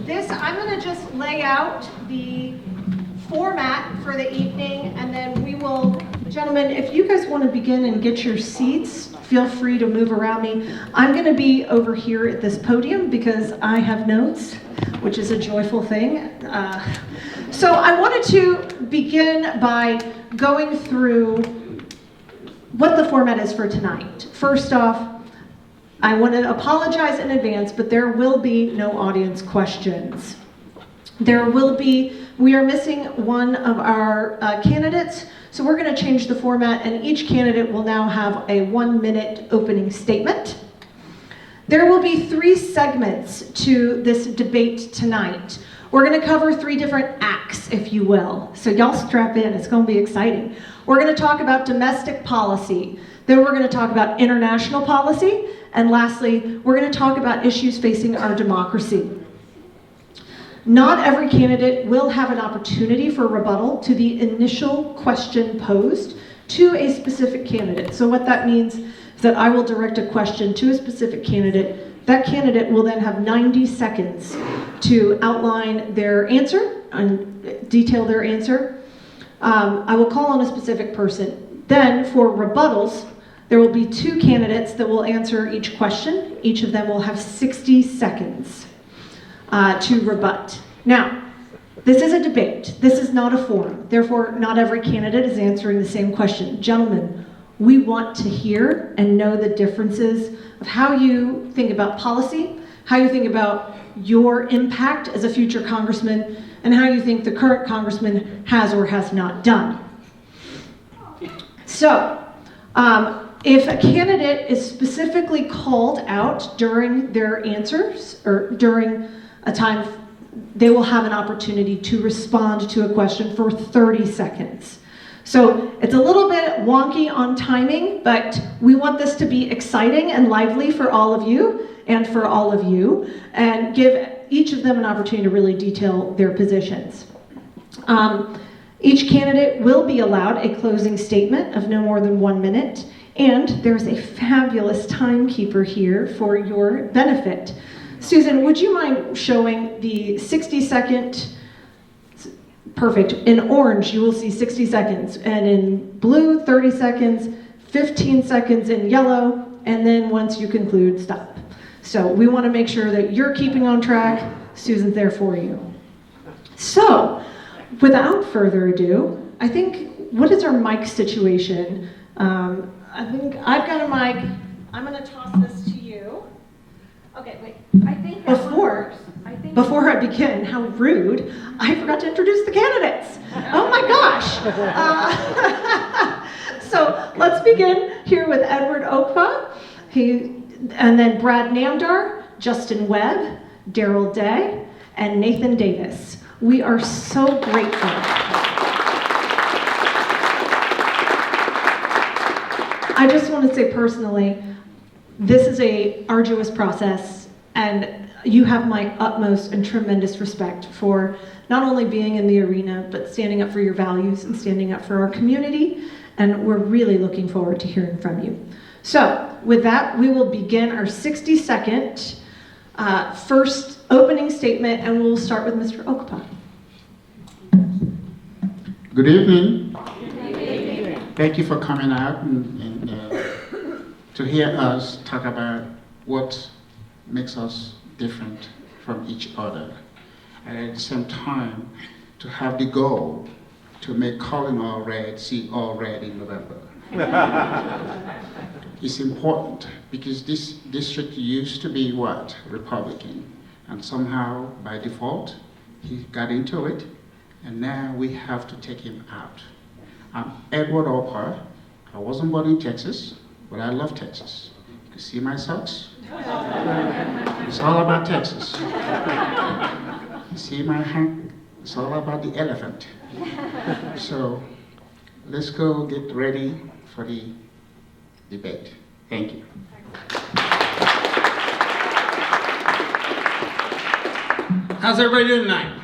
I'm going to just lay out the format for the evening, and then we will, gentlemen, if you guys want to begin and get your seats, feel free to move around me. I'm going to be over here at this podium because I have notes, which is a joyful thing. So I wanted to begin by going through what the format is for tonight. First off, I want to apologize in advance, but there will be no audience questions. We are missing one of our candidates, so we're going to change the format, and each candidate will now have a 1-minute opening statement. There will be 3 segments to this debate tonight. We're going to cover 3 different acts, if you will. So y'all strap in, it's going to be exciting. We're going to talk about domestic policy. Then we're going to talk about international policy. And lastly, we're going to talk about issues facing our democracy. Not every candidate will have an opportunity for rebuttal to the initial question posed to a specific candidate. So what that means is that I will direct a question to a specific candidate. That candidate will then have 90 seconds to outline their answer and detail their answer. I will call on a specific person. Then for rebuttals, there will be 2 candidates that will answer each question. Each of them will have 60 seconds to rebut. Now, this is a debate. This is not a forum. Therefore, not every candidate is answering the same question. Gentlemen, we want to hear and know the differences of how you think about policy, how you think about your impact as a future congressman, and how you think the current congressman has or has not done. So, if a candidate is specifically called out during their answers or during a time, they will have an opportunity to respond to a question for 30 seconds. So it's a little bit wonky on timing, but we want this to be exciting and lively for all of you and for all of you, and give each of them an opportunity to really detail their positions. Each candidate will be allowed a closing statement of no more than 1 minute. And there's a fabulous timekeeper here for your benefit. Susan, would you mind showing the 60-second? Perfect. In orange, you will see 60 seconds. And in blue, 30 seconds, 15 seconds in yellow, and then once you conclude, stop. So we want to make sure that you're keeping on track. Susan's there for you. So, without further ado, I think, what is our mic situation? I think I've got a mic. I'm going to toss this to you. Okay, wait. I think before I begin, how rude, I forgot to introduce the candidates. Oh my gosh. So let's begin here with Edward Okpa, and then Brad Namdar, Justin Webb, Darrell Day, and Nathan Davis. We are so grateful. I just want to say personally, this is an arduous process, and you have my utmost and tremendous respect for not only being in the arena, but standing up for your values and standing up for our community, and we're really looking forward to hearing from you. So, with that, we will begin our 60-second first opening statement, and we'll start with Mr. Okpa. Good evening. Thank you for coming out and to hear us talk about what makes us different from each other, and at the same time to have the goal to make calling all red see all red in November. It's important because this district used to be what? Republican, and somehow by default he got into it, and now we have to take him out. I'm Edward Okpa. I wasn't born in Texas, but I love Texas. You can see my socks? It's all about Texas. You see my hand? It's all about the elephant. So let's go get ready for the debate. Thank you. How's everybody doing tonight?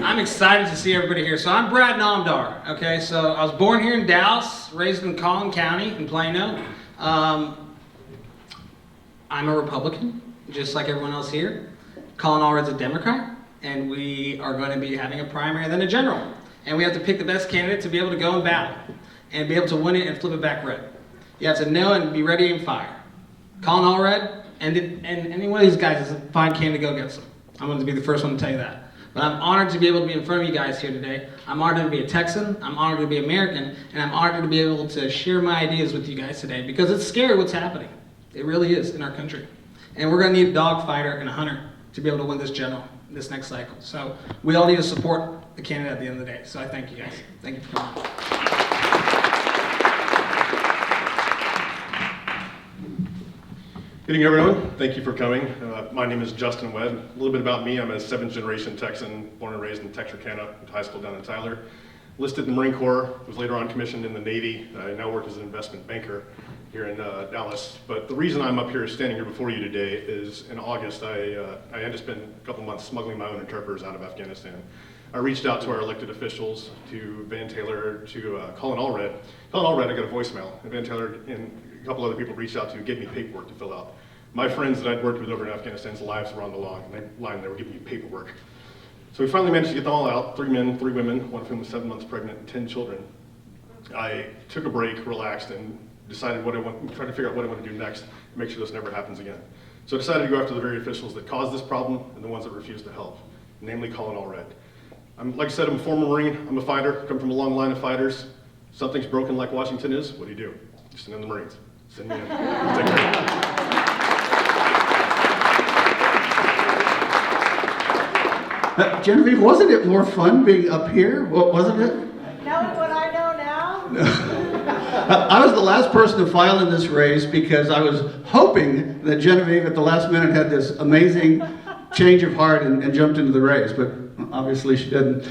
I'm excited to see everybody here. So I'm Brad Namdar, okay? So I was born here in Dallas, raised in Collin County in Plano. I'm a Republican, just like everyone else here. Colin Allred's a Democrat, and we are going to be having a primary and then a general. And we have to pick the best candidate to be able to go and battle and be able to win it and flip it back red. You have to know and be ready and fire. Colin Allred and any one of these guys is a fine candidate to go against them. I'm going to be the first one to tell you that. But I'm honored to be able to be in front of you guys here today. I'm honored to be a Texan, I'm honored to be American, and I'm honored to be able to share my ideas with you guys today because it's scary what's happening. It really is in our country. And we're going to need a dog fighter and a hunter to be able to win this general, this next cycle. So we all need to support the candidate at the end of the day. So I thank you guys. Thank you for coming. Good evening, everyone. Thank you for coming. My name is Justin Webb. A little bit about me. I'm a 7th-generation Texan, born and raised in Texarkana, went to high school down in Tyler. Enlisted in the Marine Corps, was later on commissioned in the Navy. I now work as an investment banker here in Dallas. But the reason I'm up here, standing here before you today, is in August, I had to spend a couple months smuggling my own interpreters out of Afghanistan. I reached out to our elected officials, to Van Taylor, to Colin Allred. Colin Allred, I got a voicemail, and Van Taylor and a couple other people reached out to gave me paperwork to fill out. My friends that I'd worked with over in Afghanistan's lives were on the line, they were giving me paperwork. So we finally managed to get them all out, 3 men, 3 women, one of whom was 7 months pregnant and 10 children. I took a break, relaxed, and decided tried to figure out what I want to do next, and make sure this never happens again. So I decided to go after the very officials that caused this problem and the ones that refused to help, namely Colin Allred. Like I said, I'm a former Marine, I'm a fighter, come from a long line of fighters. Something's broken like Washington is, what do? You send in the Marines. Send me in. Take care. Genevieve, wasn't it more fun being up here? Wasn't it? Knowing what I know now? I was the last person to file in this race because I was hoping that Genevieve at the last minute had this amazing change of heart and jumped into the race, but obviously she didn't.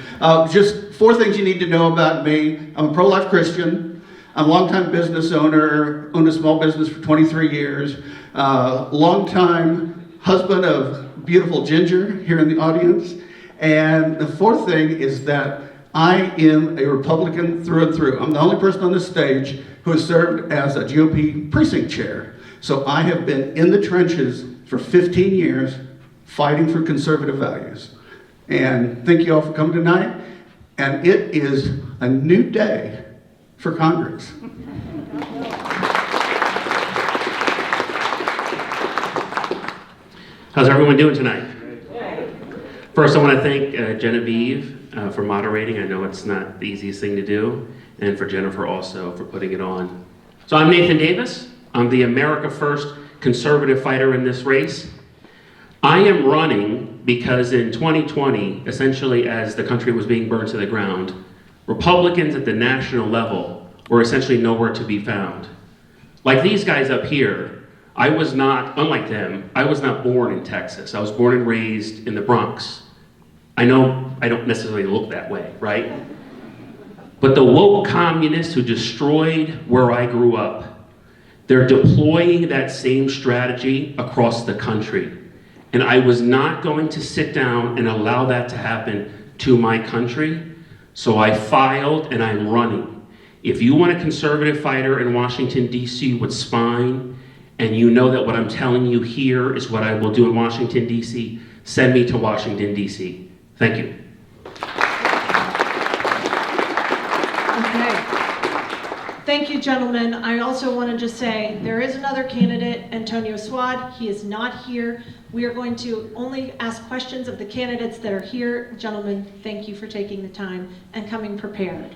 Just 4 things you need to know about me. I'm a pro-life Christian. I'm a longtime business owner, owned a small business for 23 years. Longtime husband of beautiful Ginger here in the audience. And the 4th thing is that I am a Republican through and through. I'm the only person on this stage who has served as a GOP precinct chair. So I have been in the trenches for 15 years fighting for conservative values. And thank you all for coming tonight. And it is a new day for Congress. How's everyone doing tonight? First, I want to thank Genevieve for moderating. I know it's not the easiest thing to do, and for Jennifer also for putting it on. So I'm Nathan Davis. I'm the America First conservative fighter in this race. I am running because in 2020, essentially as the country was being burned to the ground, Republicans at the national level were essentially nowhere to be found. Like these guys up here, I was not, unlike them, I was not born in Texas. I was born and raised in the Bronx. I know I don't necessarily look that way, right? But the woke communists who destroyed where I grew up, they're deploying that same strategy across the country. And I was not going to sit down and allow that to happen to my country. So I filed and I'm running. If you want a conservative fighter in Washington, D.C. with spine, and you know that what I'm telling you here is what I will do in Washington, D.C., send me to Washington, D.C. Thank you. Okay. Thank you, gentlemen. I also want to just say there is another candidate, Antonio Swad. He is not here. We are going to only ask questions of the candidates that are here. Gentlemen, thank you for taking the time and coming prepared.